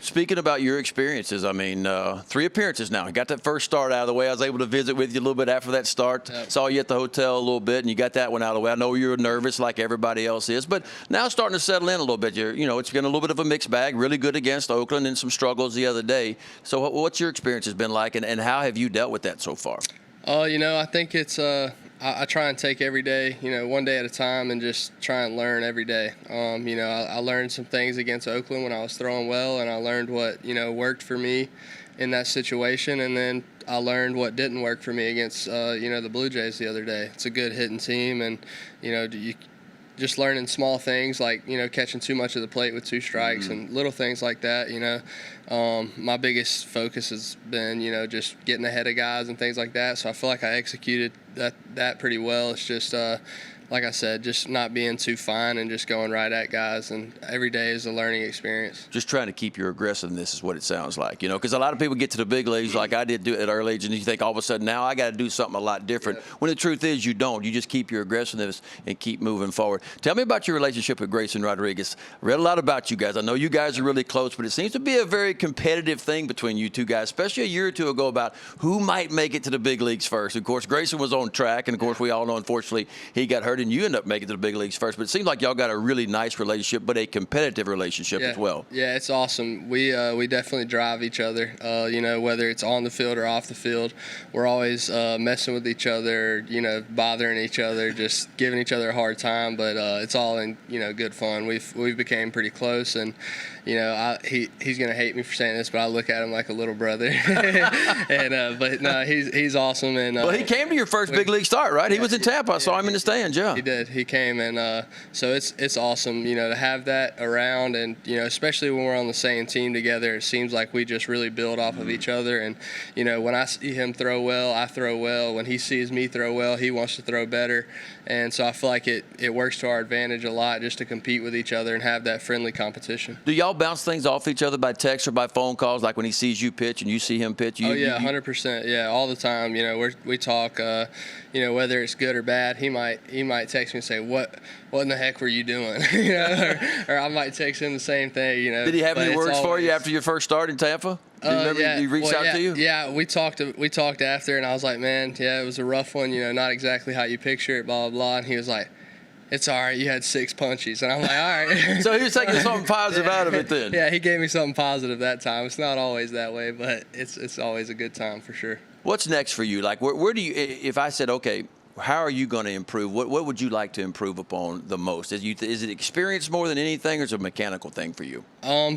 Speaking about your experiences, I mean, 3 appearances now. You got that first start out of the way. I was able to visit with you a little bit after that start. Yep. Saw you at the hotel a little bit, and you got that one out of the way. I know you were nervous like everybody else is, but now it's starting to settle in a little bit. It's been a little bit of a mixed bag, really good against Oakland and some struggles the other day. So what's your experience has been like, and how have you dealt with that so far? I think it's I try and take every day, one day at a time, and just try and learn every day. I learned some things against Oakland when I was throwing well, and I learned what, worked for me in that situation, and then I learned what didn't work for me against, the Blue Jays the other day. It's a good hitting team, and, just learning small things like, catching too much of the plate with 2 strikes and little things like that, My biggest focus has been, just getting ahead of guys and things like that. So I feel like I executed that pretty well. It's just, like I said, just not being too fine and just going right at guys. And every day is a learning experience. Just trying to keep your aggressiveness is what it sounds like, because a lot of people get to the big leagues like I did do at early age, and you think all of a sudden now I got to do something a lot different. Yeah. When the truth is you don't. You just keep your aggressiveness and keep moving forward. Tell me about your relationship with Grayson Rodriguez. Read a lot about you guys. I know you guys are really close, but it seems to be a very competitive thing between you two guys, especially a year or two ago about who might make it to the big leagues first. Of course, Grayson was on track, and of course we all know unfortunately he got hurt and you ended up making it to the big leagues first. But it seems like y'all got a really nice relationship, but a competitive relationship as well. Yeah, it's awesome. We definitely drive each other. Whether it's on the field or off the field, we're always messing with each other, bothering each other, just giving each other a hard time. But it's all in good fun. We've became pretty close, and he's gonna hate me for saying this, but I look at him like a little brother. And but no, he's awesome. And well, he came to your first big league start, right? He was in Tampa. I saw him in the stands. Yeah, he did. He came, and so it's awesome, to have that around, and especially when we're on the same team together, it seems like we just really build off of each other. And when I see him throw well, I throw well. When he sees me throw well, he wants to throw better. And so I feel like it works to our advantage a lot just to compete with each other and have that friendly competition. Do y'all bounce things off each other by text or by phone calls, like when he sees you pitch and you see him pitch? 100%. Yeah, all the time. We talk. Whether it's good or bad, he might text me and say, "What in the heck were you doing?" or I might text him the same thing. Did he have any words for you after your first start in Tampa? Do you remember he reached out to you? Yeah, we talked after, and I was like, "Man, yeah, it was a rough one. Not exactly how you picture it, blah blah blah." And he was like, "It's all right. You had 6 punches." And I'm like, "All right." So he was taking something positive out of it then. Yeah, he gave me something positive that time. It's not always that way, but it's always a good time for sure. What's next for you? Like, where do you? If I said, okay, how are you going to improve? What would you like to improve upon the most? Is it experience more than anything, or is it a mechanical thing for you?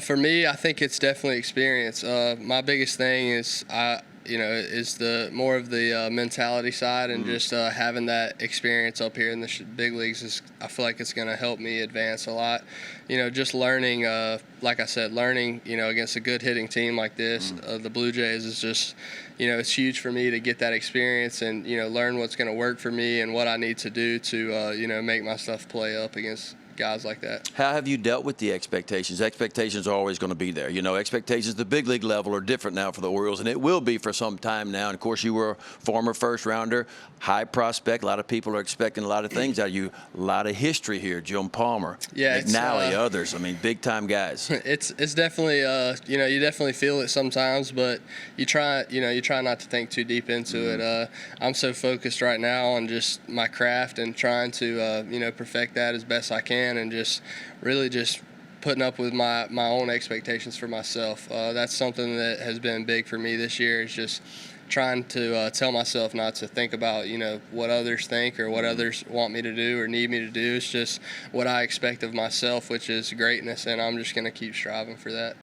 For me, I think it's definitely experience. My biggest thing is is the more of the mentality side, and just having that experience up here in the big leagues I feel like it's going to help me advance a lot. Just learning, like I said, against a good hitting team like this, the Blue Jays is just, it's huge for me to get that experience and, learn what's going to work for me and what I need to do to, make my stuff play up against guys like that. How have you dealt with the expectations? Expectations are always going to be there. Expectations at the big league level are different now for the Orioles, and it will be for some time now. And, of course, you were a former first-rounder, high prospect. A lot of people are expecting a lot of things out of you. A lot of history here. Jim Palmer, McNally, others. I mean, big-time guys. It's definitely, you definitely feel it sometimes, but you try not to think too deep into it. I'm so focused right now on just my craft and trying to, perfect that as best I can, and just really just putting up with my own expectations for myself. That's something that has been big for me this year, is just trying to tell myself not to think about what others think or what others want me to do or need me to do. It's just what I expect of myself, which is greatness, and I'm just going to keep striving for that.